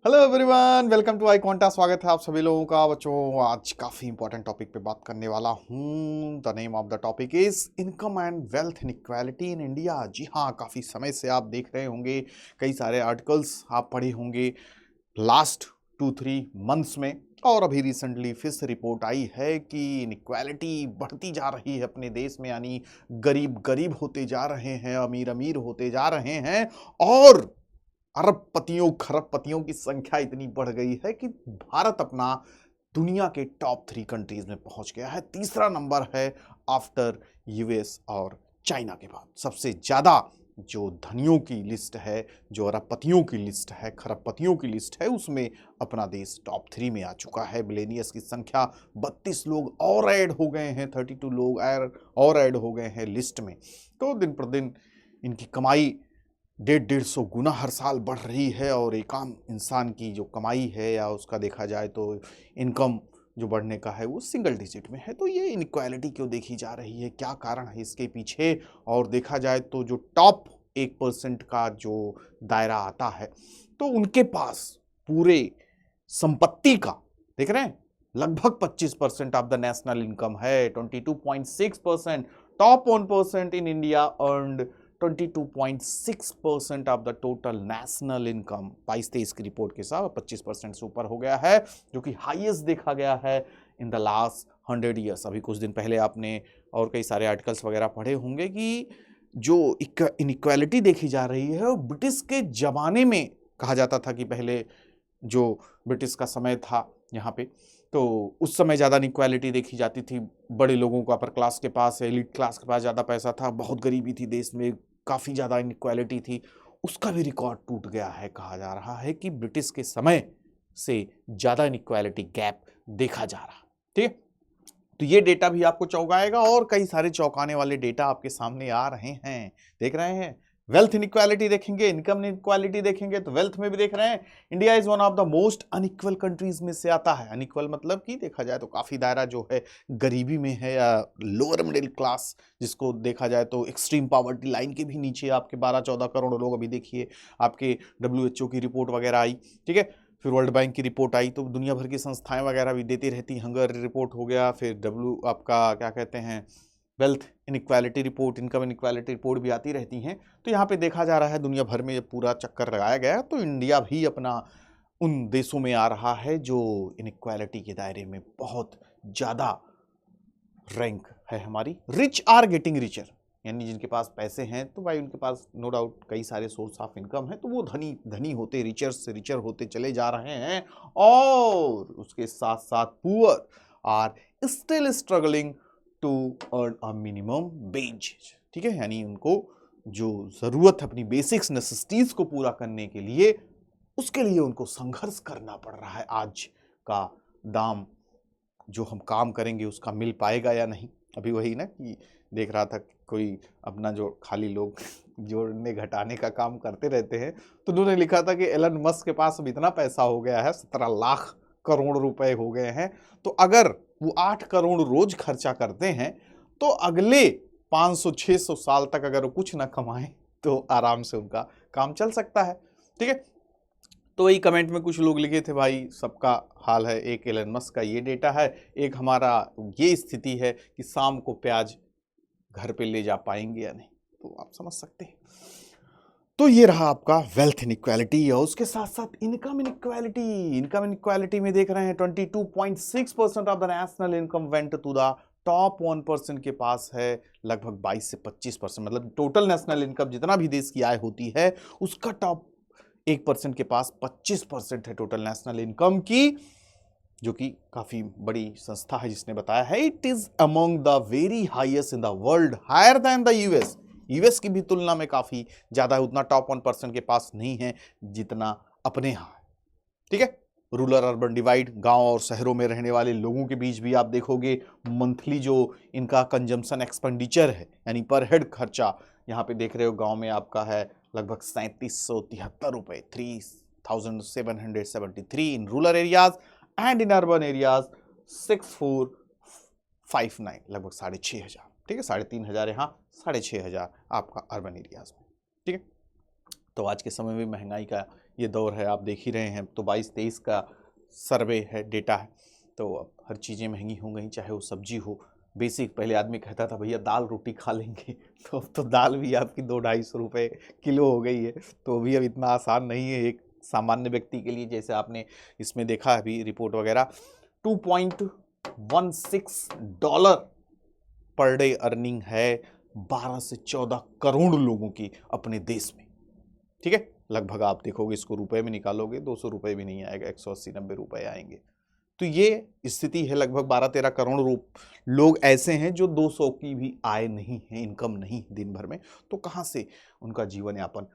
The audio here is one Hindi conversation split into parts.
हेलो एवरीवन, वेलकम टू आई कॉन्टा। स्वागत है आप सभी लोगों का। बच्चों, आज काफ़ी इंपॉर्टेंट टॉपिक पे बात करने वाला हूँ। The name of the topic is income and wealth inequality in India. जी हाँ, काफ़ी समय से आप देख रहे होंगे, कई सारे आर्टिकल्स आप पढ़े होंगे लास्ट 2-3 मंथ्स में, और अभी रिसेंटली फिर से रिपोर्ट आई है कि इनइक्वालिटी बढ़ती जा रही है अपने देश में। यानी गरीब गरीब होते जा रहे हैं, अमीर अमीर होते जा रहे हैं, और अरबपतियों खरबपतियों की संख्या इतनी बढ़ गई है कि भारत अपना दुनिया के टॉप 3 कंट्रीज में पहुंच गया है। तीसरा नंबर है आफ्टर यूएस और चाइना के बाद। सबसे ज्यादा जो धनियों की लिस्ट है, जो अरबपतियों की लिस्ट है, खरबपतियों की लिस्ट है, उसमें अपना देश टॉप 3 में आ चुका है। बिलियनियर्स की संख्या 32 लोग और ऐड हो गए हैं, 32 लोग और ऐड हो गए हैं लिस्ट में। तो दिन पर दिन इनकी कमाई 150 गुना हर साल बढ़ रही है, और एक आम इंसान की जो कमाई है या उसका देखा जाए तो इनकम जो बढ़ने का है वो सिंगल डिजिट में है। तो ये इनइक्वालिटी क्यों देखी जा रही है, क्या कारण है इसके पीछे? और देखा जाए तो जो टॉप 1% का जो दायरा आता है, तो उनके पास पूरे संपत्ति का, देख रहे हैं, लगभग 25% ऑफ द नेशनल इनकम है। 22.6%। Top 1% in India earned 22.6% of the total national income 22-23 की रिपोर्ट के साथ 25% से ऊपर हो गया है, जो कि हाईएस्ट देखा गया है इन द लास्ट 100 ईयर्स। अभी कुछ दिन पहले आपने और कई सारे आर्टिकल्स वगैरह पढ़े होंगे कि जो इनइक्वालिटी देखी जा रही है वो ब्रिटिश के जमाने में कहा जाता था कि पहले जो ब्रिटिश का समय था यहाँ पे, तो उस समय ज़्यादा इनइक्वालिटी देखी जाती थी। बड़े लोगों को, अपर क्लास के पास, एलिट क्लास के पास ज़्यादा पैसा था, बहुत गरीबी थी देश में, काफ़ी ज़्यादा इनइक्वालिटी थी। उसका भी रिकॉर्ड टूट गया है। कहा जा रहा है कि ब्रिटिश के समय से ज़्यादा इनइक्वालिटी गैप देखा जा रहा। ठीक है, तो ये डेटा भी आपको चौंकाएगा, और कई सारे चौंकाने वाले डेटा आपके सामने आ रहे हैं। देख रहे हैं, वेल्थ इनइक्वालिटी देखेंगे, इनकम इनइक्वालिटी देखेंगे, तो वेल्थ में भी देख रहे हैं India is one of the most unequal countries में से आता है। अनइक्वल मतलब कि देखा जाए तो काफी दायरा जो है गरीबी में है, या लोअर मिडिल क्लास, जिसको देखा जाए तो एक्सट्रीम पॉवर्टी लाइन के भी नीचे आपके 12-14 करोड़ लोग। अभी देखिए आपके WHO की रिपोर्ट वगैरह आई, ठीक है, फिर वर्ल्ड बैंक की रिपोर्ट आई, तो दुनिया भर की संस्थाएं वगैरह भी देती रहती। हंगर रिपोर्ट हो गया, फिर आपका क्या कहते हैं, wealth inequality report, income inequality report भी आती रहती हैं। तो यहाँ पे देखा जा रहा है दुनिया भर में ये पूरा चक्कर लगाया गया, तो इंडिया भी अपना उन देशों में आ रहा है जो इनइक्वालिटी के दायरे में बहुत ज़्यादा रैंक है हमारी। रिच आर गेटिंग रिचर, यानी जिनके पास पैसे हैं तो भाई उनके पास नो डाउट कई सारे सोर्स ऑफ इनकम है, तो वो धनी धनी होते, रिचर से रिचर होते चले जा रहे हैं, और उसके साथ साथ poor are still struggling to earn a minimum wage. ठीक है, यानी उनको जो जरूरत है अपनी बेसिक्स नेसेसिटीज को पूरा करने के लिए, उसके लिए उनको संघर्ष करना पड़ रहा है। आज का दाम जो हम काम करेंगे उसका मिल पाएगा या नहीं। अभी वही ना कि देख रहा था कोई अपना जो खाली लोग जोड़ने घटाने का काम करते रहते हैं, तो उन्होंने लिखा था कि एलन मस्क के पास अब इतना पैसा हो गया है, 17 लाख करोड़ रुपए हो गए हैं, तो अगर वो 8 करोड़ रोज खर्चा करते हैं, तो अगले 500-600 साल तक अगर वो कुछ ना कमाए तो आराम से उनका काम चल सकता है। ठीक है, तो वही कमेंट में कुछ लोग लिखे थे, भाई सबका हाल है, एक एलन मस्क का ये डेटा है, एक हमारा ये स्थिति है कि शाम को प्याज घर पे ले जा पाएंगे या नहीं। तो आप समझ सकते हैं। तो ये रहा आपका वेल्थ इनइक्वालिटी, और उसके साथ साथ इनकम इनइक्वालिटी। इनकम इनइक्वालिटी में देख रहे हैं 22.6% of the national income went to the top 1% के पास है लगभग 22 से 25%। मतलब टोटल नेशनल इनकम जितना भी देश की आय होती है, उसका टॉप 1% के पास 25% है टोटल नेशनल इनकम की, जो कि काफी बड़ी संस्था है जिसने बताया है। It is among the very highest in the world, higher than the US. US की भी तुलना में काफी ज्यादा है, उतना टॉप 1% के पास नहीं है जितना अपने यहाँ है। ठीक है, रूरल अर्बन डिवाइड, गांव और शहरों में रहने वाले लोगों के बीच भी आप देखोगे मंथली जो इनका कंजम्पशन एक्सपेंडिचर है, यानी पर हेड खर्चा, यहाँ पे देख रहे हो गांव में आपका है लगभग 3773 रुपए, 3773 in rural areas, and in urban areas 6459, लगभग 6500। ठीक है, 3500 यहाँ, 6500 आपका अर्बन एरियाज में। ठीक है, तो आज के समय में महंगाई का ये दौर है, आप देख ही रहे हैं। तो 22-23 का सर्वे है, डेटा है। तो अब हर चीज़ें महंगी हो गई, चाहे वो सब्जी हो। बेसिक पहले आदमी कहता था भैया दाल रोटी खा लेंगे, तो अब तो दाल भी आपकी 200-250 रुपये किलो हो गई है। तो भी अब इतना आसान नहीं है एक सामान्य व्यक्ति के लिए। जैसे आपने इसमें देखा अभी रिपोर्ट वगैरह, $2.16 पर डे अर्निंग है 12 से 14 करोड़ लोगों की अपने देश में। ठीक है, लगभग आप देखोगे इसको रुपए में निकालोगे 200 रुपए भी नहीं आएगा, 180-90 रुपए आएंगे। तो ये स्थिति है, लगभग 12-13 करोड़ लोग ऐसे हैं जो 200 की भी आय नहीं है, इनकम नहीं दिन भर में। तो कहां से उनका जीवन यापन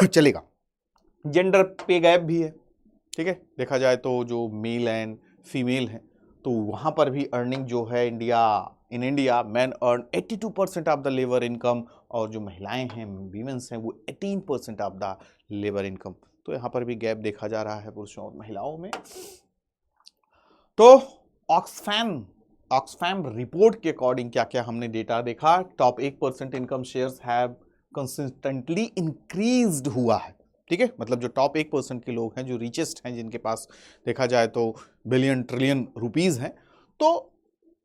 चलेगा। जेंडर पे गैप भी है। ठीक है, देखा जाए तो जो मेल एंड फीमेल है तो वहां पर भी अर्निंग जो है in India man earn 82% of the labour income, और जो महिलाएं हैं वीमेंस हैं वो 18% ऑफ द लेबर इनकम। तो यहाँ पर भी गैप देखा जा रहा है पुरुषों और महिलाओं में। तो ऑक्सफैम रिपोर्ट के अकॉर्डिंग क्या क्या हमने डेटा देखा। Top 1% income shares have consistently increased हुआ है। ठीक है, मतलब जो टॉप 1% के लोग हैं, जो रिचेस्ट हैं, जिनके पास देखा जाए तो बिलियन ट्रिलियन रुपीस हैं, तो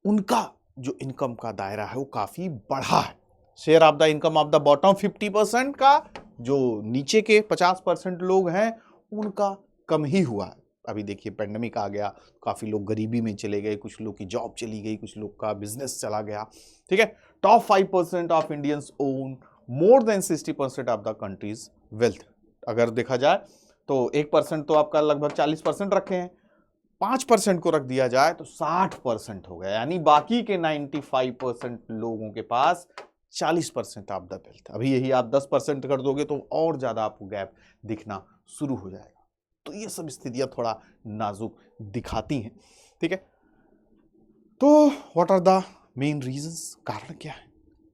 उनका जो इनकम का दायरा है वो काफी बढ़ा है। Share of the income of the bottom 50% का, जो नीचे के 50% लोग हैं उनका कम ही हुआ है। अभी देखिए पेंडेमिक आ गया, काफी लोग गरीबी में चले गए, कुछ लोग की जॉब चली गई, कुछ लोग का बिजनेस चला गया। ठीक है, top 5% of Indians own more than 60% of the countries wealth. अगर देखा जाए तो 1% तो आपका लगभग 40% रखे हैं, 5% को रख दिया जाए तो 60% हो गया, यानी बाकी के 95% लोगों के पास 40% ऑफ द वेल्थ। अभी यही आप 10% कर दोगे तो और ज्यादा आपको गैप दिखना शुरू हो जाएगा। तो ये सब स्थितियां थोड़ा नाजुक दिखाती हैं। ठीक है, तो what are the main reasons, कारण क्या है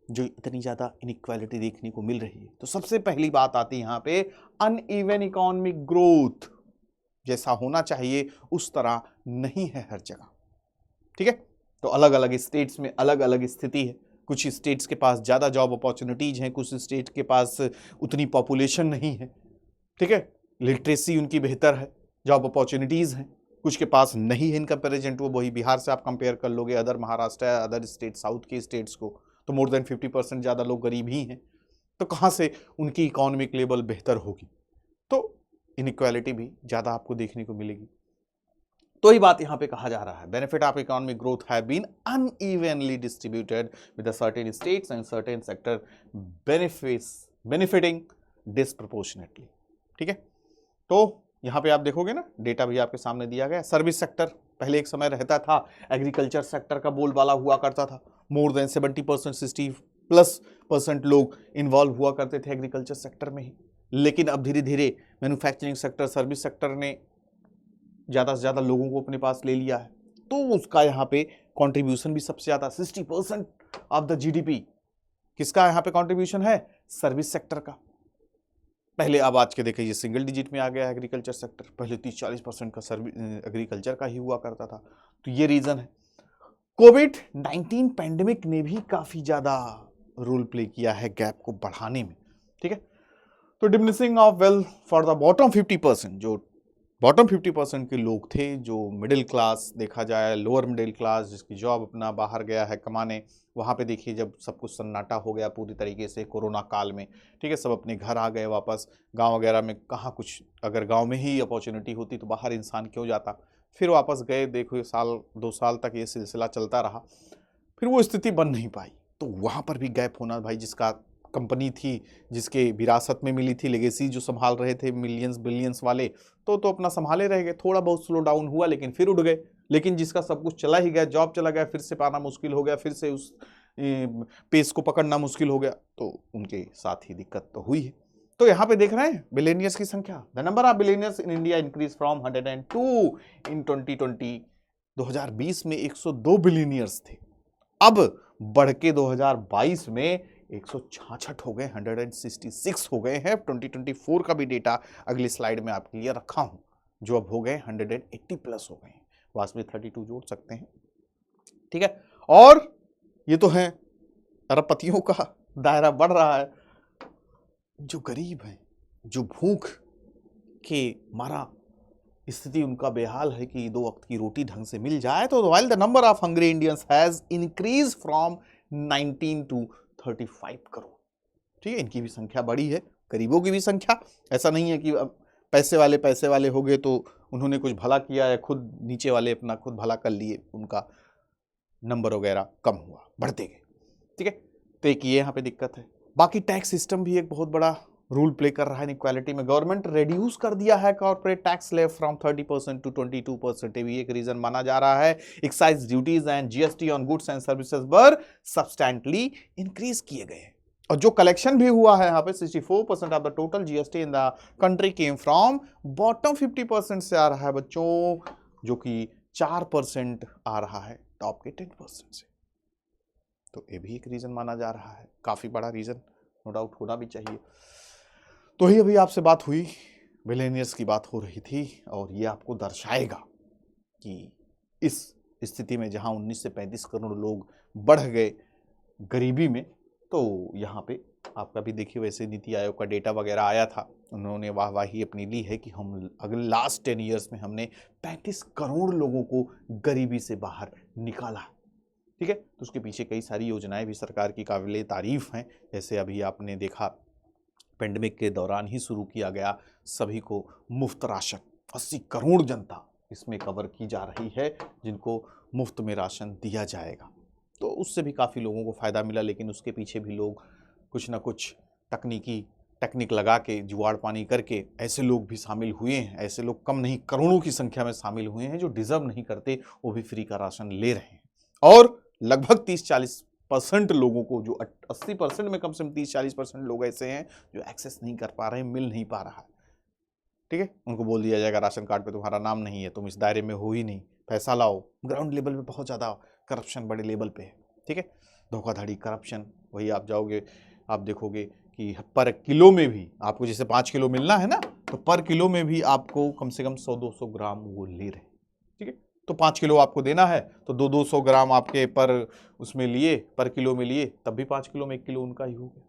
जो इतनी ज्यादा इनइक्वालिटी देखने को मिल रही है। तो सबसे पहली बात आती है यहाँ पे अनइवन इकोनॉमिक ग्रोथ। जैसा होना चाहिए उस तरह नहीं है हर जगह। ठीक है, तो अलग अलग स्टेट्स में अलग अलग स्थिति है। कुछ स्टेट्स के पास ज्यादा जॉब अपॉर्चुनिटीज हैं, कुछ स्टेट के पास उतनी पॉपुलेशन नहीं है। ठीक है, लिटरेसी उनकी बेहतर है, जॉब अपॉर्चुनिटीज हैं, कुछ के पास नहीं है इन कंपेरिजन टू। वही बिहार से आप कंपेयर कर लोगे other Maharashtra, other state, south के स्टेट्स को, तो मोर देन 50% ज्यादा लोग गरीब ही हैं। तो कहां से उनकी इकोनॉमिक लेवल बेहतर होगी। तो इनइक्वालिटी भी ज्यादा आपको देखने को मिलेगी। तो ही बात यहां पे कहा जा रहा है, benefit of economic growth have been unevenly distributed with certain states and certain sector benefiting disproportionately. ठीक है, तो यहां पे आप देखोगे ना, डेटा भी आपके सामने दिया गया। सर्विस सेक्टर पहले एक समय रहता था, एग्रीकल्चर सेक्टर का बोलबाला हुआ करता था। मोर देन 70%, 60+% लोग इन्वॉल्व हुआ करते थे एग्रीकल्चर सेक्टर में ही। लेकिन अब धीरे धीरे मैन्युफैक्चरिंग सेक्टर, सर्विस सेक्टर ने ज्यादा से ज्यादा लोगों को अपने पास ले लिया है। तो उसका यहाँ पे कंट्रीब्यूशन भी सबसे ज्यादा 60% ऑफ द जीडीपी किसका यहाँ पे कंट्रीब्यूशन है, सर्विस सेक्टर का। पहले अब आज के देखिए सिंगल डिजिट में आ गया एग्रीकल्चर सेक्टर, पहले 30-40% का सर्विस एग्रीकल्चर का ही हुआ करता था। तो ये रीजन है। कोविड-19 पैंडेमिक ने भी काफी ज्यादा रोल प्ले किया है गैप को बढ़ाने में। ठीक है, तो diminishing of wealth for the bottom 50%, जो बॉटम 50% के लोग थे, जो मिडिल क्लास देखा जाए, लोअर मिडिल क्लास, जिसकी जॉब अपना बाहर गया है कमाने, वहाँ पे देखिए जब सब कुछ सन्नाटा हो गया पूरी तरीके से कोरोना काल में। ठीक है, सब अपने घर आ गए वापस। गांव वगैरह में कहाँ कुछ, अगर गांव में ही अपॉर्चुनिटी होती तो बाहर इंसान क्यों जाता। फिर वापस गए, देखो 1-2 साल तक ये सिलसिला चलता रहा, फिर वो स्थिति बन नहीं पाई। तो वहाँ पर भी गैप होना भाई, जिसका कंपनी थी, जिसके विरासत में मिली थी, लेगेसी जो संभाल रहे थे मिलियंस बिलियंस वाले, तो अपना संभाले रह गए। थोड़ा बहुत स्लो डाउन हुआ लेकिन फिर उठ गए। लेकिन जिसका सब कुछ चला ही गया, जॉब चला गया, फिर से पाना मुश्किल हो गया, फिर से उस पेस को पकड़ना मुश्किल हो गया, तो उनके साथ ही दिक्कत तो हुई है। तो यहाँ पे देख रहे हैं बिलियनियर्स की संख्या, the number of billionaires in India increase from 102 इन 2020। 2020 में 102 बिलियनियर्स थे, अब बढ़ के 2022 में 166 हो गए, 166 हो गए हैं। 2024 का भी डेटा अगली स्लाइड में आपके लिए रखा हूं, जो अब हो गए 180+ हो गए हैं। वास्तविक 32 जोड़ सकते हैं। ठीक है, और ये तो है अरबपतियों का दायरा बढ़ रहा है। जो गरीब हैं, जो भूख कि हमारा स्थिति उनका बेहाल है कि 2 वक्त की रोटी ढंग से मिल जाए, तो while the number of hungry Indians has increased from 19 to 35 crore, ठीक है, इनकी भी संख्या बढ़ी है, गरीबों की भी संख्या। ऐसा नहीं है कि अब पैसे वाले हो गए तो उन्होंने कुछ भला किया या खुद नीचे वाले अपना खुद भला कर लिए, उनका नंबर वगैरह कम हुआ, बढ़ते गए, ठीक है। तो एक ये यहाँ पे दिक्कत है। बाकी टैक्स सिस्टम भी एक बहुत बड़ा रूल प्ले कर रहा है इनइक्वालिटी में। गवर्नमेंट रेड्यूस कर दिया है corporate tax slab from 30% to 22%, ये भी एक रीजन माना जा रहा है। Excise duties and GST on goods and services were substantially increase किए गए। और जो कलेक्शन भी हुआ है यहाँ पे 64% of the total GST in the country came from bottom 50% से आ रहा है बच्चों, जो कि 4% आ रहा है टॉप के 10% से। तो ये भी एक रीजन माना जा रहा है, काफी बड़ा रीजन, नो डाउट होना भी चाहिए। तो ही अभी आपसे बात हुई, बिलियनियर्स की बात हो रही थी, और ये आपको दर्शाएगा कि इस स्थिति में जहां 19 से 35 करोड़ लोग बढ़ गए गरीबी में, तो यहाँ पे आपका भी देखिए वैसे नीति आयोग का डेटा वगैरह आया था, उन्होंने वाहवाही अपनी ली है कि हम अगले लास्ट 10 ईयर्स में हमने 35 करोड़ लोगों को गरीबी से बाहर निकाला, ठीक है। तो उसके पीछे कई सारी योजनाएं भी सरकार की काबिले तारीफ हैं। जैसे अभी आपने देखा पेंडेमिक के दौरान ही शुरू किया गया सभी को मुफ्त राशन, 80 करोड़ जनता इसमें कवर की जा रही है जिनको मुफ्त में राशन दिया जाएगा। तो उससे भी काफ़ी लोगों को फ़ायदा मिला, लेकिन उसके पीछे भी लोग कुछ ना कुछ टेक्निक लगा के जुगाड़ पानी करके ऐसे लोग भी शामिल हुए हैं। ऐसे लोग कम नहीं, करोड़ों की संख्या में शामिल हुए हैं जो डिजर्व नहीं करते, वो भी फ्री का राशन ले रहे हैं। और लगभग 30-40% लोगों को, जो 80% में कम से कम 30-40% लोग ऐसे हैं जो एक्सेस नहीं कर पा रहे हैं, मिल नहीं पा रहा है, ठीक है। उनको बोल दिया जाएगा राशन कार्ड पे तुम्हारा नाम नहीं है, तुम इस दायरे में हो ही नहीं, पैसा लाओ। ग्राउंड लेवल पे बहुत ज़्यादा करप्शन बड़े लेवल पे है, ठीक है, धोखाधड़ी, करप्शन। वही आप जाओगे, आप देखोगे कि पर किलो में भी आपको, जैसे 5 किलो मिलना है ना, तो पर किलो में भी आपको कम से कम 100-200 ग्राम वो ले रहे हैं, ठीक है। तो 5 किलो आपको देना है तो 200-200 ग्राम आपके पर उसमें लिए, पर किलो में लिए, तब भी 5 किलो में 1 किलो उनका ही हो गया,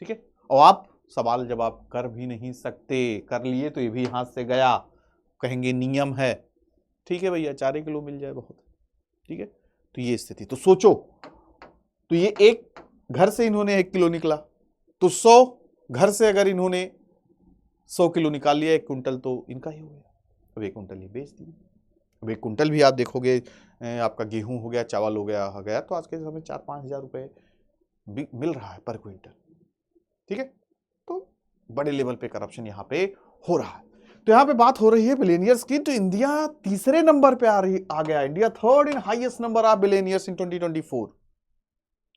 ठीक है। और आप सवाल जवाब कर भी नहीं सकते, कर लिए तो ये भी हाथ से गया, कहेंगे नियम है, ठीक है भैया 4 किलो मिल जाए बहुत, ठीक है। तो ये स्थिति, तो सोचो, तो ये एक घर से इन्होंने 1 किलो निकला, तो 100 घर से अगर इन्होंने 100 किलो निकाल लिया, 1 कुंटल तो इनका ही हो गया। अब 1 कुंटल ही बेच दिए। अब 1 कुंटल भी आप देखोगे, आपका गेहूं हो गया, चावल हो गया तो आज के समय 4-5 हज़ार रुपये मिल रहा है पर क्विंटल, ठीक है। तो बड़े लेवल पे करप्शन यहाँ पे हो रहा है। तो यहाँ पे बात हो रही है बिलियनियर्स की, तो इंडिया तीसरे नंबर पे आ गया। India third in highest number of billionaires in 2024,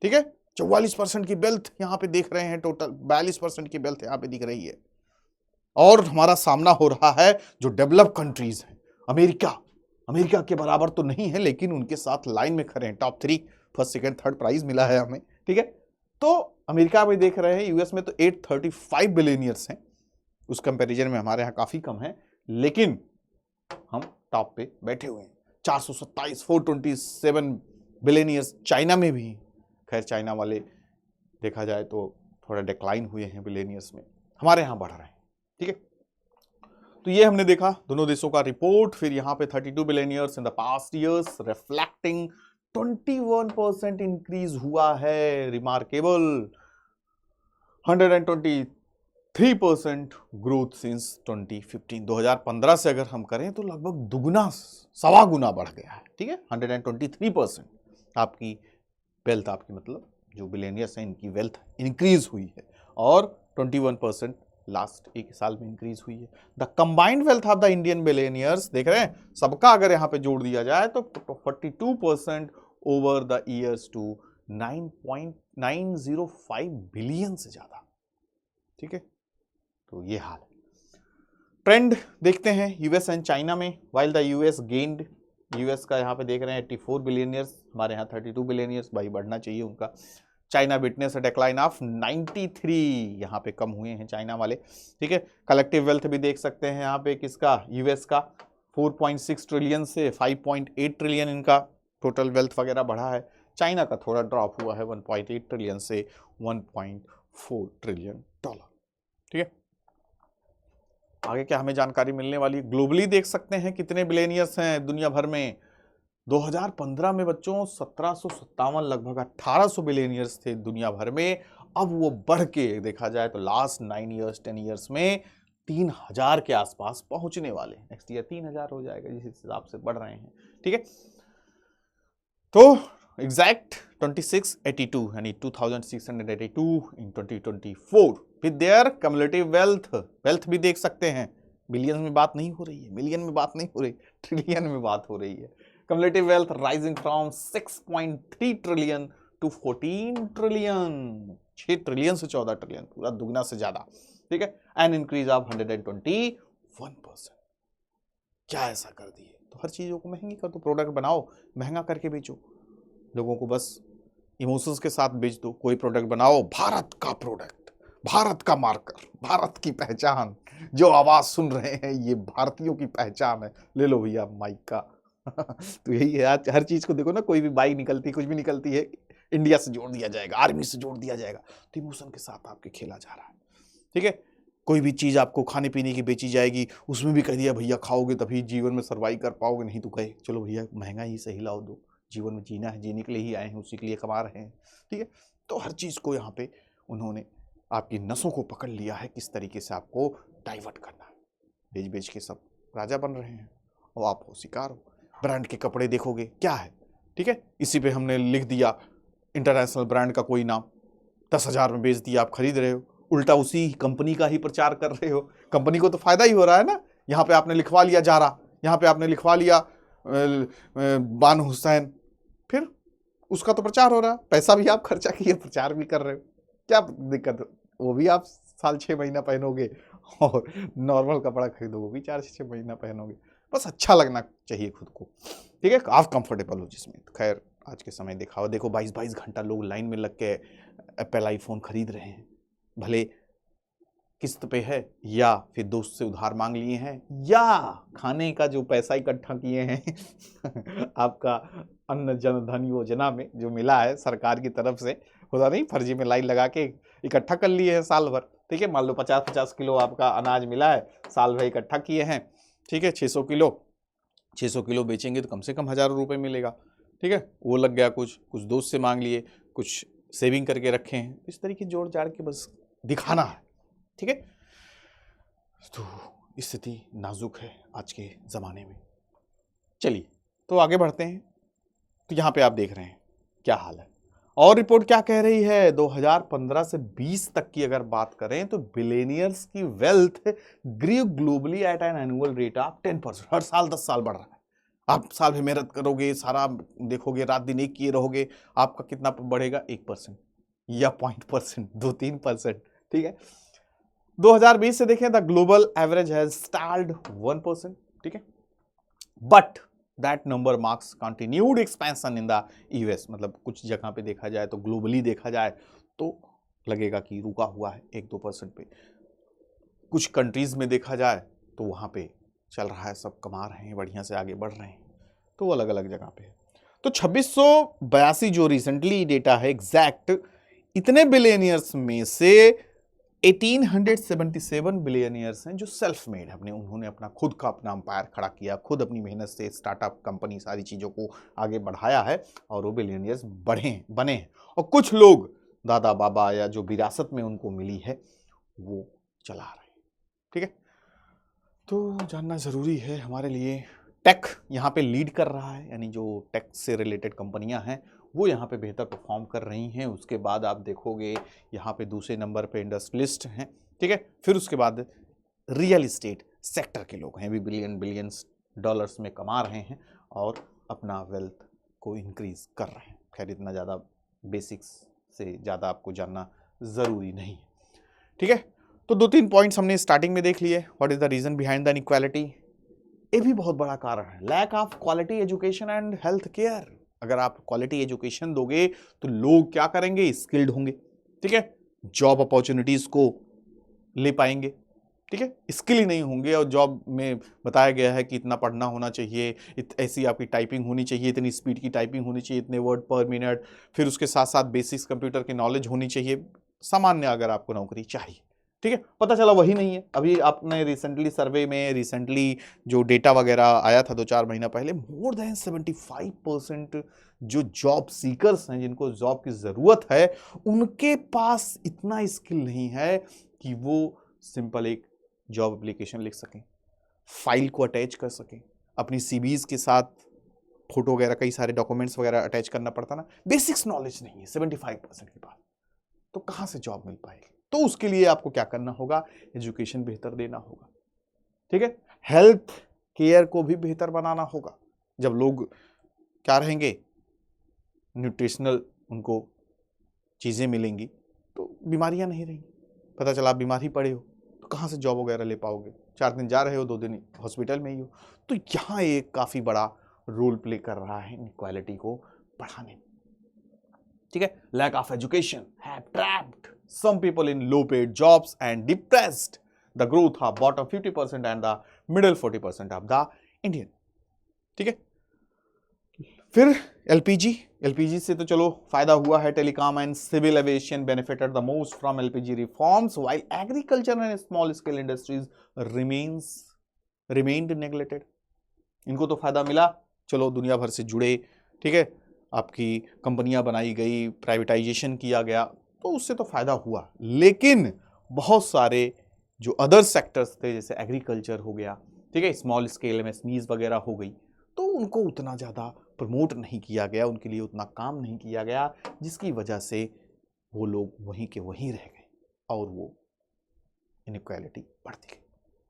ठीक है। 44% की वेल्थ यहाँ पे देख रहे हैं, टोटल 42% की वेल्थ यहाँ पे दिख रही है। और हमारा सामना हो रहा है जो डेवलप कंट्रीज है, अमेरिका के बराबर तो नहीं है, लेकिन उनके साथ लाइन में खड़े हैं, top 3, first second third prize मिला है हमें, ठीक है। तो अमेरिका में देख रहे हैं, यूएस में तो 835 बिलियनियर्स हैं, उस कंपैरिजन में हमारे यहाँ काफी कम है, लेकिन हम टॉप पे बैठे हुए हैं। 427 बिलियनियर्स चाइना में भी, खैर चाइना वाले देखा जाए तो थोड़ा डिक्लाइन हुए हैं बिलियनियर्स में, हमारे यहाँ बढ़ रहे हैं, ठीक है। तो ये हमने देखा दोनों देशों का रिपोर्ट। फिर यहाँ पे 32 billionaires in the past years, reflecting 21% increase हुआ है, रिमार्केबल 123% ग्रोथ सिंस 2015। 2015 से अगर हम करें तो लगभग दुगना, सवा गुना बढ़ गया है, ठीक है। 123% आपकी वेल्थ, आपकी मतलब जो बिलियनियर्स हैं इनकी वेल्थ इंक्रीज हुई है, और 21% लास्ट 1 साल में इंक्रीज हुई है। The combined wealth of the Indian billionaires, देख रहे हैं, सबका अगर यहाँ पे जोड़ दिया जाए तो 42% over the years to 9.905 billion से ज्यादा, ठीक है। तो ये हाल है। ट्रेंड देखते हैं यूएस एंड चाइना में। While the US gained, US का यहाँ पे देख रहे हैं 84 बिलियनियर्स, हमारे यहाँ 32 बिलियनियर्स, भाई बढ़ना चाहिए उनका। चाइना विटनेस डिक्लाइन ऑफ 93, यहाँ पे कम हुए हैं चाइना वाले, ठीक है। कलेक्टिव वेल्थ भी देख सकते हैं यहाँ पे किसका, यूएस का 4.6 ट्रिलियन से 5.8 ट्रिलियन इनका टोटल वेल्थ वगैरह बढ़ा है। चाइना का थोड़ा ड्रॉप हुआ है 1.8 ट्रिलियन से 1.4 ट्रिलियन डॉलर, ठीक है। आगे क्या हमें जानकारी मिलने वाली है। ग्लोबली देख सकते हैं कितने बिलियनियर्स हैं दुनिया भर में। 2015 में बच्चों 1757 लगभग 1800 बिलियनियर्स थे दुनिया भर में। अब वो बढ़ के देखा जाए तो लास्ट 9 ईयर्स 10 ईयर्स में 3000 के आसपास पहुंचने वाले हैं। नेक्स्ट ईयर 3000 हो जाएगा जिस हिसाब से बढ़ रहे हैं। ठीक है, तो एग्जैक्ट 2682 यानी 2682 इन 2024 विद देयर कम्युलेटिव वेल्थ भी देख सकते हैं। बिलियन में बात नहीं हो रही है, मिलियन में बात नहीं हो रही, ट्रिलियन में बात हो रही है। Cumulative wealth rising from 6.3 trillion to 14 trillion, 6 trillion से 14 ट्रिलियन, पूरा दुगना से ज्यादा। ठीक है, एन इंक्रीज ऑफ 121%। क्या ऐसा कर दिए? तो हर चीजों को महंगी कर दो, प्रोडक्ट बनाओ महंगा करके बेचो, लोगों को बस इमोशंस के साथ बेच दो। कोई प्रोडक्ट बनाओ, भारत का प्रोडक्ट, भारत का मार्कर, भारत की पहचान, जो आवाज सुन रहे हैं ये भारतीयों की पहचान है, ले लो भैया माइक का। तो यही है आज, हर चीज को देखो ना, कोई भी बाइक निकलती, कुछ भी निकलती है, इंडिया से जोड़ दिया जाएगा, आर्मी से जोड़ दिया जाएगा। तो इमोशन के साथ आपके खेला जा रहा है। ठीक है, कोई भी चीज आपको खाने पीने की बेची जाएगी, उसमें भी कह दिया भैया खाओगे तभी जीवन में सर्वाइव कर पाओगे, नहीं तो कहे चलो भैया महंगा ही सही लाओ दो, जीवन में जीना है, जीने के लिए ही आए हैं, उसी के लिए कमा रहे हैं। ठीक है, तो हर चीज को यहाँ पे उन्होंने आपकी नसों को पकड़ लिया है, किस तरीके से आपको डाइवर्ट करना है। बेच बेच के सब राजा बन रहे हैं और आप हो शिकार हो। ब्रांड के कपड़े देखोगे क्या है, ठीक है, इसी पे हमने लिख दिया इंटरनेशनल ब्रांड का कोई नाम, 10,000 में बेच दिया, आप खरीद रहे हो, उल्टा उसी कंपनी का ही प्रचार कर रहे हो। कंपनी को तो फायदा ही हो रहा है ना। यहाँ पे आपने लिखवा लिया जारा, यहाँ पे आपने लिखवा लिया बानो हुसैन, फिर उसका तो प्रचार हो रहा है, पैसा भी आप खर्चा किए, प्रचार भी कर रहे हो, क्या दिक्कत है? वो भी आप साल 6 महीना पहनोगे और नॉर्मल कपड़ा खरीदोगे, वो भी 4-6 महीना पहनोगे। बस अच्छा लगना चाहिए खुद को, ठीक है, आप कंफर्टेबल हो जिसमें। तो खैर आज के समय देखा हो, देखो 22-22 घंटा लोग लाइन में लग के एप्पल आईफोन खरीद रहे हैं, भले किस्त पे है या फिर दोस्त से उधार मांग लिए हैं या खाने का जो पैसा इकट्ठा किए हैं आपका अन्न जन धन योजना में जो मिला है सरकार की तरफ से, होता नहीं फर्जी में लाइन लगा के इकट्ठा कर लिए हैं साल भर। ठीक है, मान लो 50-50 किलो आपका अनाज मिला है, साल भर इकट्ठा किए हैं। ठीक है, 600 किलो बेचेंगे तो कम से कम 1000 रुपये मिलेगा। ठीक है, वो लग गया, कुछ दोस्त से मांग लिए, कुछ सेविंग करके रखे हैं, इस तरीके जोड़ जाड़ के बस दिखाना है। ठीक है, तो स्थिति नाजुक है आज के ज़माने में। चलिए तो आगे बढ़ते हैं। तो यहाँ पे आप देख रहे हैं क्या हाल है, और रिपोर्ट क्या कह रही है। 2015 से 20 तक की अगर बात करें तो बिलियनियर्स की wealth grew globally at an annual rate of 10%। हर साल 10 साल बढ़ रहा है। आप साल भी मेहनत करोगे, सारा देखोगे, रात दिन एक किए रहोगे, आपका कितना बढ़ेगा? 1% या 0.%, 2-3%। ठीक है, 2020 से देखें the global average has stalled 1%। ठीक है, but that number marks continued expansion in the US. मतलब कुछ जगह पे देखा जाए तो ग्लोबली देखा जाए तो लगेगा कि रुका हुआ है 1-2% पे। कुछ कंट्रीज में देखा जाए तो वहां पे चल रहा है, सब कमा रहे हैं, बढ़िया से आगे बढ़ रहे हैं। तो अलग अलग जगह पे है। तो 2682 जो रिसेंटली डेटा है एग्जैक्ट, इतने बिलियनियर्स में से 1877 बिलियनियर्स हैं जो सेल्फ मेड है, उन्होंने अपना खुद का अपना एम्पायर खड़ा किया, खुद अपनी मेहनत से स्टार्टअप कंपनी सारी चीज़ों को आगे बढ़ाया है और वो बिलियनियर्स बने हैं। और कुछ लोग दादा बाबा या जो विरासत में उनको मिली है वो चला रहे हैं। ठीक है, तो जानना ज़रूरी है हमारे लिए। टेक यहाँ पे लीड कर रहा है, यानी जो टेक से रिलेटेड कंपनियां हैं वो यहाँ पे बेहतर परफॉर्म कर रही हैं। उसके बाद आप देखोगे यहाँ पे दूसरे नंबर पे इंडस्ट्रियलिस्ट हैं। ठीक है, फिर उसके बाद रियल इस्टेट सेक्टर के लोग हैं, भी बिलियंस डॉलर्स में कमा रहे हैं और अपना वेल्थ को इंक्रीज कर रहे हैं। खैर इतना ज़्यादा बेसिक्स से ज़्यादा आपको जानना ज़रूरी नहीं है। ठीक है, तो 2-3 पॉइंट्स हमने स्टार्टिंग में देख लिए। What is the reason behind the inequality, ये भी बहुत बड़ा कारण है। Lack of quality education and health care. अगर आप क्वालिटी एजुकेशन दोगे तो लोग क्या करेंगे? स्किल्ड होंगे। ठीक है, जॉब अपॉर्चुनिटीज को ले पाएंगे। ठीक है, स्किल ही नहीं होंगे और जॉब में बताया गया है कि इतना पढ़ना होना चाहिए, ऐसी आपकी टाइपिंग होनी चाहिए, इतनी स्पीड की टाइपिंग होनी चाहिए, इतने वर्ड पर मिनट, फिर उसके साथ साथ बेसिक्स कंप्यूटर की नॉलेज होनी चाहिए। सामान्य अगर आपको नौकरी चाहिए ठीक है, पता चला वही नहीं है। अभी आपने रिसेंटली सर्वे में रिसेंटली जो डेटा वगैरह आया था 2-4 महीना पहले, मोर देन 75% जो जॉब सीकर्स हैं, जिनको जॉब की जरूरत है, उनके पास इतना स्किल नहीं है कि वो सिंपल एक जॉब एप्लीकेशन लिख सकें, फाइल को अटैच कर सकें अपनी सीवीज के साथ, फोटो वगैरह कई सारे डॉक्यूमेंट्स वगैरह अटैच करना पड़ता ना, बेसिक्स नॉलेज नहीं है 75% के पास, तो कहां से जॉब मिल पाएगी? तो उसके लिए आपको क्या करना होगा, एजुकेशन बेहतर देना होगा, ठीक है, हेल्थ केयर को भी बेहतर बनाना होगा। जब लोग क्या रहेंगे, न्यूट्रिशनल उनको चीजें मिलेंगी तो बीमारियां नहीं रहेंगी। पता चला आप बीमार ही पड़े हो तो कहां से जॉब वगैरह ले पाओगे? 4 दिन जा रहे हो, 2 दिन हॉस्पिटल में ही हो। तो यहां एक काफी बड़ा रोल प्ले कर रहा है इनइक्वालिटी को बढ़ाने में, ठीक है। Lack of education have trapped some people in low paid jobs and depressed the growth of bottom 50% and the middle 40% of the Indian, ठीक है। फिर एलपीजी से तो चलो फायदा हुआ है, telecom and civil aviation benefited the most from LPG reforms while agriculture and small scale industries remained neglected. इनको तो फायदा मिला, चलो दुनिया भर से जुड़े, ठीक है, आपकी कंपनियां बनाई गई, प्राइवेटाइजेशन किया गया, तो उससे तो फायदा हुआ, लेकिन बहुत सारे जो अदर सेक्टर्स थे जैसे एग्रीकल्चर हो गया, ठीक है, स्मॉल स्केल एमएसएमईज वगैरह हो गई, तो उनको उतना ज़्यादा प्रमोट नहीं किया गया, उनके लिए उतना काम नहीं किया गया, जिसकी वजह से वो लोग वहीं के वहीं रह गए और वो इनइक्वालिटी बढ़ती गई,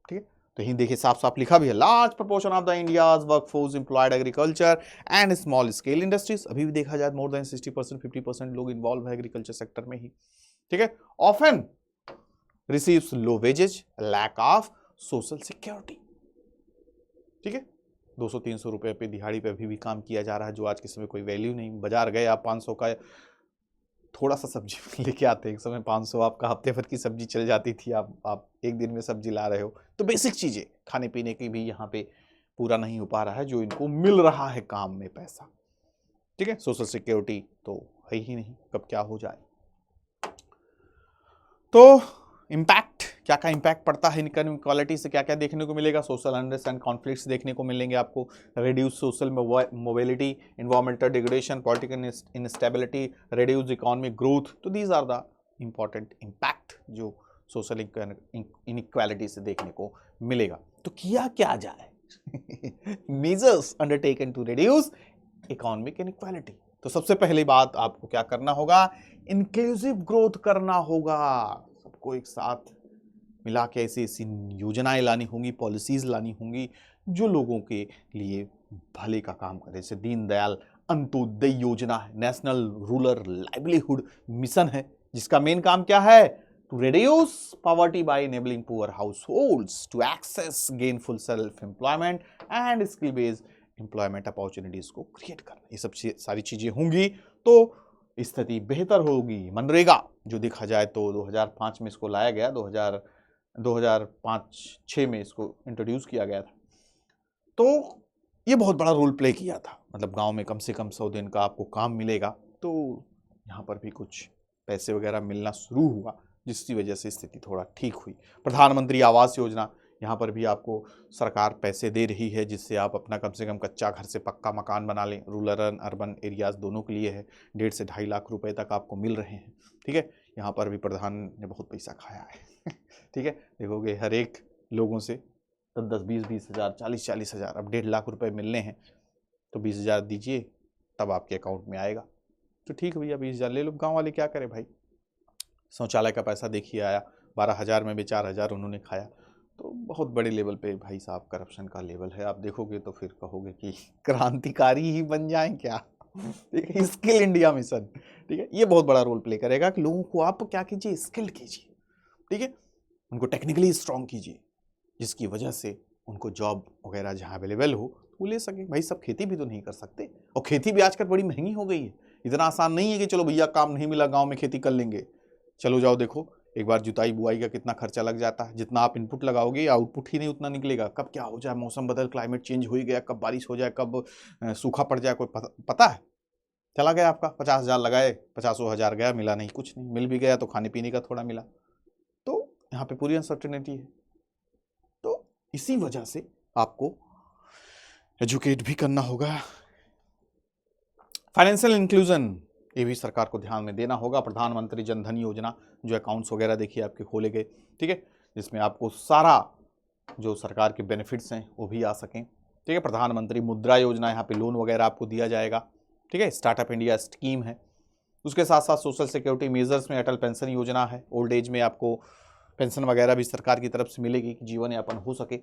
ठीक है। तो यहीं देखिए साफ साफ लिखा भी है, large proportion of the India's workforce employed agriculture and small scale industries. अभी भी देखा जाए मोर देन 60% 50% लोग इन्वॉल्व है एग्रीकल्चर सेक्टर में ही, ठीक है। Often receives low wages, lack of social security, ठीक है। 200-300 रुपए पे दिहाड़ी पे अभी भी काम किया जा रहा है, जो आज के समय कोई वैल्यू नहीं। बाजार गए आप 500 का थोड़ा सा सब्जी लेके आते, एक समय 500 आपका हफ्ते भर की सब्जी चल जाती थी, आप एक दिन में सब्जी ला रहे हो। तो बेसिक चीजें खाने पीने की भी यहाँ पे पूरा नहीं हो पा रहा है, जो इनको मिल रहा है काम में पैसा, ठीक है। सोशल सिक्योरिटी तो है ही नहीं, कब क्या हो जाए। तो इम्पैक्ट, क्या क्या इम्पैक्ट पड़ता है इनइक्वालिटी से, क्या क्या देखने को मिलेगा? सोशल अनरेस्ट एंड कॉन्फ्लिक्ट्स देखने को मिलेंगे आपको, reduce social mobility, environmental degradation, political instability, reduce economic growth. तो these are the important impact जो सोशल इनइक्वालिटी से देखने को मिलेगा। तो किया क्या जाए? Measures undertaken to reduce economic inequality. तो सबसे पहली बात आपको क्या करना होगा, इंक्लूसिव ग्रोथ करना होगा। सबको एक साथ मिला के ऐसी ऐसी योजनाएं लानी होंगी, पॉलिसीज लानी होंगी जो लोगों के लिए भले का काम करे। जैसे दीनदयाल अंत्योदय योजना है, नेशनल रूरल लाइवलीहुड मिशन है, जिसका मेन काम क्या है, to reduce poverty by enabling poor households to access gainful self employment and skill based employment opportunities को क्रिएट करना। ये सब सारी चीजें होंगी तो स्थिति बेहतर होगी। मनरेगा जो देखा जाए तो 2005 में इसको लाया गया, 2005-6 में इसको इंट्रोड्यूस किया गया था, तो ये बहुत बड़ा रोल प्ले किया था। मतलब गांव में कम से कम 100 दिन का आपको काम मिलेगा, तो यहाँ पर भी कुछ पैसे वगैरह मिलना शुरू हुआ, जिसकी वजह से स्थिति थोड़ा ठीक हुई। प्रधानमंत्री आवास योजना, यहाँ पर भी आपको सरकार पैसे दे रही है, जिससे आप अपना कम से कम कच्चा घर से पक्का मकान बना लें। रूरल अर्बन एरियाज दोनों के लिए है, 1.5 से 2.5 लाख रुपए तक आपको मिल रहे हैं, ठीक है। यहाँ पर भी प्रधान ने बहुत पैसा खाया है ठीक है, देखोगे हर एक लोगों से 10-10, 20-20 हज़ार, 40-40 हज़ार, अब 1.5 लाख रुपए मिलने हैं तो 20 हज़ार दीजिए, तब आपके अकाउंट में आएगा। तो ठीक भैया 20 हज़ार ले लो। गाँव वाले क्या करें भाई, शौचालय का पैसा देखिए आया 12 हज़ार में भी 4 हज़ार उन्होंने खाया। तो बहुत बड़े लेवल पे भाई साहब करप्शन का लेवल है। आप देखोगे तो फिर कहोगे कि क्रांतिकारी ही बन जाएं क्या ठीक है, स्किल इंडिया मिशन, ठीक है, ये बहुत बड़ा रोल प्ले करेगा कि लोगों को आप क्या कीजिए, स्किल्ड कीजिए, ठीक है, उनको टेक्निकली स्ट्रांग कीजिए, जिसकी वजह से उनको जॉब वगैरह जहाँ अवेलेबल हो वो ले सके। भाई सब खेती भी तो नहीं कर सकते, और खेती भी आजकल बड़ी महंगी हो गई है। इतना आसान नहीं है कि चलो भैया काम नहीं मिला गाँव में खेती कर लेंगे, चलो जाओ देखो एक बार जुताई बुआई का कितना खर्चा लग जाता है। जितना आप इनपुट लगाओगे आउटपुट ही नहीं उतना निकलेगा। कब क्या हो जाए, मौसम बदल, क्लाइमेट चेंज हो ही गया, कब बारिश हो जाए, कब सूखा पड़ जाए, कोई पता है? चला गया आपका 50 हज़ार लगाए, 50 हज़ार गया, मिला नहीं, कुछ नहीं। मिल भी गया तो खाने पीने का थोड़ा मिला। तो यहाँ पे पूरी अनसर्टेनिटी है। तो इसी वजह से आपको एजुकेट भी करना होगा। फाइनेंशियल इंक्लूजन, ये भी सरकार को ध्यान में देना होगा। प्रधानमंत्री जन धन योजना, जो अकाउंट्स वगैरह देखिए आपके खोले गए, ठीक है, जिसमें आपको सारा जो सरकार के बेनिफिट्स हैं वो भी आ सकें, ठीक है। प्रधानमंत्री मुद्रा योजना, यहाँ पे लोन वगैरह आपको दिया जाएगा, ठीक है। स्टार्टअप इंडिया स्कीम है। उसके साथ साथ सोशल सिक्योरिटी मेजर्स में अटल पेंशन योजना है। ओल्ड एज में आपको पेंशन वगैरह भी सरकार की तरफ से मिलेगी कि जीवन यापन हो सके।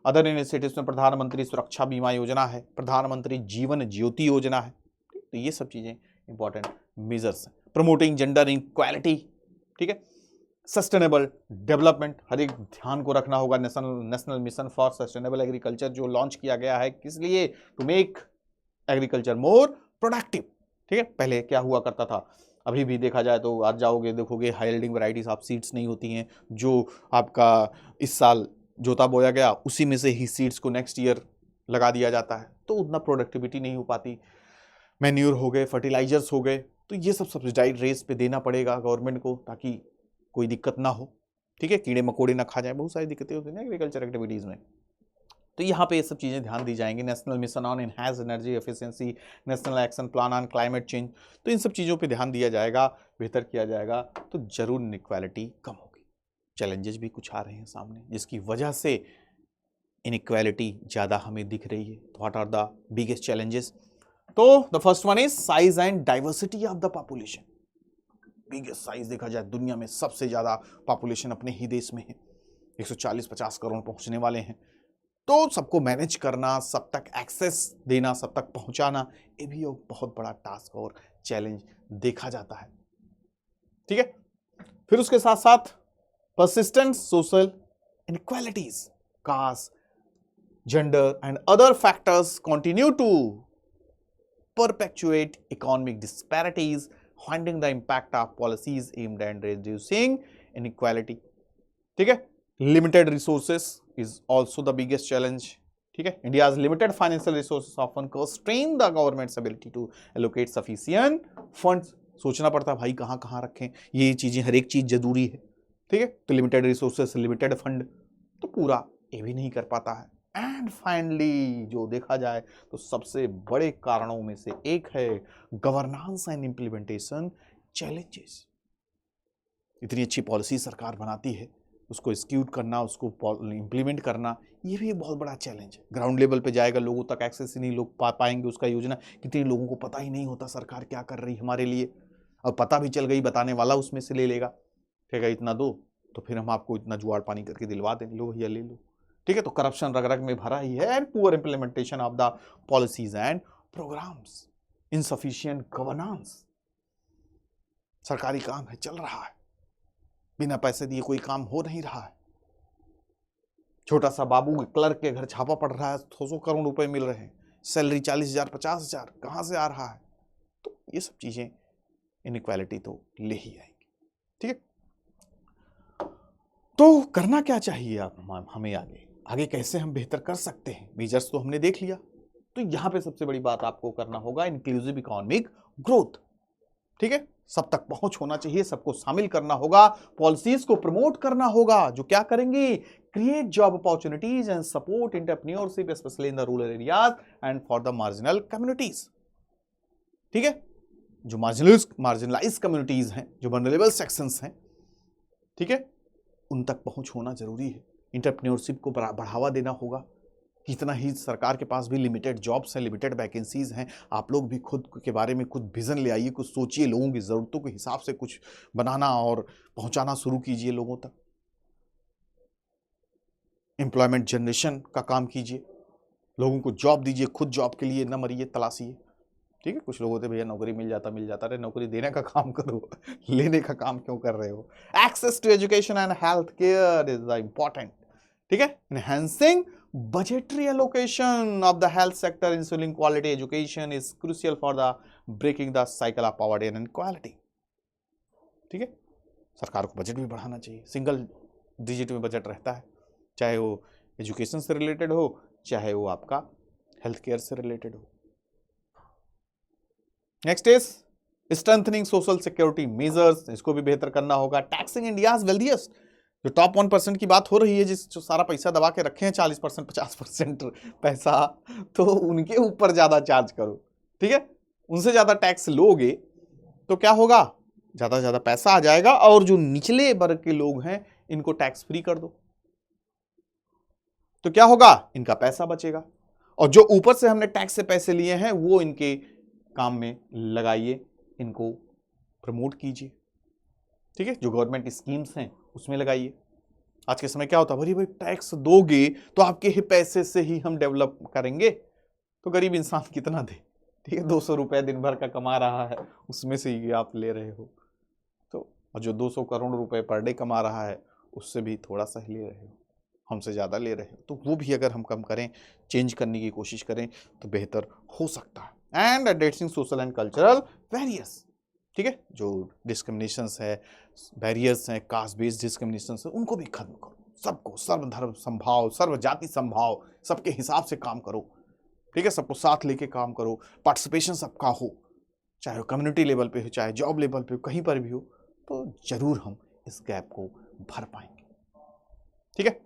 अदर इनिशिएटिव्स में प्रधानमंत्री सुरक्षा बीमा योजना है, प्रधानमंत्री जीवन ज्योति योजना है। तो ये सब चीज़ें इंपॉर्टेंट मेजर्स हैं। प्रमोटिंग जेंडर इक्वालिटी, ठीक है। सस्टेनेबल डेवलपमेंट, हर एक ध्यान को रखना होगा। National mission for sustainable agriculture जो लॉन्च किया गया है, किस लिए? To make agriculture more productive, ठीक है। पहले क्या हुआ करता था, अभी भी देखा जाए तो आज जाओगे देखोगे हाई यील्डिंग वैरायटीज आप सीड्स नहीं होती हैं, जो आपका इस साल जोता बोया गया उसी में से ही सीड्स को नेक्स्ट ईयर लगा दिया जाता है, तो उतना प्रोडक्टिविटी नहीं हो पाती। मैन्यूर हो गए, फर्टिलाइजर्स हो गए, तो ये सब सब्सिडाइज रेट्स पे देना पड़ेगा गवर्नमेंट को, ताकि कोई दिक्कत ना हो, ठीक है, कीड़े मकोड़े ना खा जाए। बहुत सारी दिक्कतें होती हैं ना एग्रीकल्चर एक्टिविटीज़ में, तो यहाँ पे ये सब चीज़ें ध्यान दी जाएंगी। National mission on enhance energy efficiency, national action plan on climate change, तो इन सब चीज़ों पे ध्यान दिया जाएगा, बेहतर किया जाएगा, तो जरूर इनइक्वालिटी कम होगी। चैलेंजेस भी कुछ आ रहे हैं सामने, जिसकी वजह से इनइक्वालिटी ज़्यादा हमें दिख रही है। What are the biggest challenges? तो the first one is size and diversity of the population. Biggest size देखा जाए दुनिया में सबसे ज्यादा पॉपुलेशन अपने ही देश में है, 140-50 करोड़ पहुंचने वाले हैं। तो सबको मैनेज करना, सब तक एक्सेस देना, सब तक पहुंचाना, ये भी एक बहुत बड़ा टास्क और चैलेंज देखा जाता है, ठीक है। फिर उसके साथ साथ persistent social inequalities, caste, gender and other factors continue to perpetuate economic disparities, finding the impact of policies aimed at reducing inequality, ठीक है। Limited resources is also the biggest challenge, ठीक है। India's limited financial resources often constrain the government's ability to allocate sufficient funds। सोचना पड़ता है भाई कहाँ कहाँ रखें, ये चीजें हर एक चीज जरूरी है, ठीक है। तो लिमिटेड रिसोर्सेस, लिमिटेड फंड, तो पूरा ये भी नहीं कर पाता है। एंड फाइनली जो देखा जाए तो सबसे बड़े कारणों में से एक है गवर्नेंस एंड इम्प्लीमेंटेशन चैलेंजेस। इतनी अच्छी पॉलिसी सरकार बनाती है, उसको एग्जीक्यूट करना, उसको इम्प्लीमेंट करना, ये भी एक बहुत बड़ा चैलेंज है। ग्राउंड लेवल पे जाएगा, लोगों तक एक्सेस ही नहीं लोग पाएंगे उसका योजना। कितने लोगों को पता ही नहीं होता सरकार क्या कर रही है हमारे लिए, और पता भी चल गई बताने वाला उसमें से ले लेगा, ठीक है, इतना दो तो फिर हम आपको इतना जुआड़ पानी करके दिलवा दें, लो या ले लो, ठीक है। तो करप्शन रग रग में भरा ही है। And poor implementation of the policies and programmes, insufficient governance. सरकारी काम है, चल रहा है, बिना पैसे दिए कोई काम हो नहीं रहा है। छोटा सा बाबू क्लर्क के घर छापा पड़ रहा है, 200 करोड़ रुपए मिल रहे हैं, सैलरी 40,000 50,000, कहां से आ रहा है? तो ये सब चीजें इनइक्वालिटी तो ले ही आएंगी, ठीक है। तो करना क्या चाहिए आप हमें आगे कैसे हम बेहतर कर सकते हैं? मेजर्स तो हमने देख लिया। तो यहां पे सबसे बड़ी बात आपको करना होगा इंक्लूसिव इकोनॉमिक ग्रोथ, ठीक है। सब तक पहुंच होना चाहिए, सबको शामिल करना होगा, पॉलिसीज को प्रमोट करना होगा जो क्या करेंगी, create job opportunities and support entrepreneurship specially in the rural areas and for the marginal communities, ठीक है। जो मार्जिनलाइज कम्युनिटीज हैं, जो वल्नरेबल सेक्शंस हैं, ठीक है, उन तक पहुंच होना जरूरी है। इंटरप्रेन्योरशिप को बढ़ावा देना होगा। इतना ही सरकार के पास भी लिमिटेड जॉब्स हैं, लिमिटेड वैकेंसीज हैं। आप लोग भी खुद के बारे में खुद विजन ले आइए, कुछ सोचिए, लोगों की ज़रूरतों के हिसाब से कुछ बनाना और पहुंचाना शुरू कीजिए लोगों तक। एम्प्लॉयमेंट जनरेशन का काम कीजिए, लोगों को जॉब दीजिए, खुद जॉब के लिए न मरिए, तलाशिए, ठीक है। कुछ लोग होते भैया नौकरी मिल जाता अरे नौकरी देने का काम करो, लेने का काम क्यों कर रहे हो? Access to education and health care is the important, ठीक है। Enhancing budgetary allocation of the health sector, ensuring quality education is crucial for the breaking the cycle of poverty and inequality, ठीक है। सरकार को बजट भी बढ़ाना चाहिए, सिंगल डिजिट में बजट रहता है, चाहे वो एजुकेशन से रिलेटेड हो, चाहे वो आपका हेल्थ केयर से रिलेटेड हो। Next is strengthening social security measures, इसको भी बेहतर करना होगा। टैक्सिंग इंडियाज वेल्थिएस्ट, जो टॉप 1% की बात हो रही है, जो सारा पैसा दबा के रखे हैं 40% 50% पैसा, तो उनके ऊपर ज्यादा चार्ज करो, ठीक है। उनसे ज्यादा टैक्स लोगे तो क्या होगा, ज्यादा से ज्यादा पैसा आ जाएगा, और जो निचले वर्ग के लोग हैं इनको टैक्स फ्री कर दो तो क्या होगा, इनका पैसा बचेगा, और जो ऊपर से हमने टैक्स से पैसे लिए हैं वो इनके काम में लगाइए, इनको प्रमोट कीजिए, ठीक है। जो गवर्नमेंट स्कीम्स हैं उसमें लगाइए। आज के समय क्या होता है, भाई टैक्स दोगे तो आपके ही पैसे से ही हम डेवलप करेंगे, तो गरीब इंसान कितना दे, ठीक है। 200 रुपए दिन भर का कमा रहा है, उसमें से ही आप ले रहे हो, तो और जो 200 करोड़ रुपए पर डे कमा रहा है उससे भी थोड़ा सा ही ले रहे हो, हमसे ज़्यादा ले रहे हो, तो वो भी अगर हम कम करें, चेंज करने की कोशिश करें तो बेहतर हो सकता है। And addressing social and cultural barriers, ठीक है। जो डिस्क्रिमिनेशंस है, बैरियर्स हैं, कास्ट बेस्ड डिस्क्रिमिनेशंस है, उनको भी खत्म करो। सबको सर्वधर्म संभाव, सर्व जाति संभाव, सबके हिसाब से काम करो, ठीक है। सबको साथ लेके काम करो, पार्टिसिपेशन सबका हो, चाहे वो कम्युनिटी लेवल पे हो, चाहे जॉब लेवल पे हो, कहीं पर भी हो, तो जरूर हम इस गैप को भर पाएंगे, ठीक है।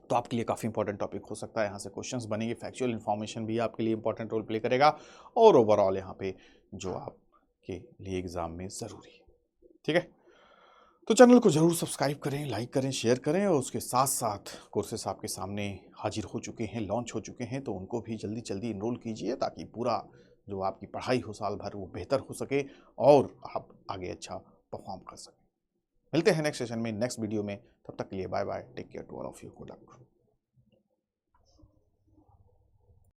तो आपके लिए काफ़ी इंपॉर्टेंट टॉपिक हो सकता है, यहाँ से क्वेश्चंस बनेंगे, फैक्चुअल इन्फॉर्मेशन भी आपके लिए इंपॉर्टेंट रोल प्ले करेगा, और ओवरऑल यहाँ पे जो आपके लिए एग्जाम में ज़रूरी है, ठीक है। तो चैनल को जरूर सब्सक्राइब करें, लाइक करें, शेयर करें, और उसके साथ साथ कोर्सेस आपके सामने हाजिर हो चुके हैं, लॉन्च हो चुके हैं, तो उनको भी जल्दी जल्दी इनरोल कीजिए, ताकि पूरा जो आपकी पढ़ाई हो साल भर वो बेहतर हो सके और आप आगे अच्छा परफॉर्म कर सकें। मिलते हैं नेक्स्ट सेशन में, नेक्स्ट वीडियो में, तब तक के लिए bye bye, take care to all of you, good luck.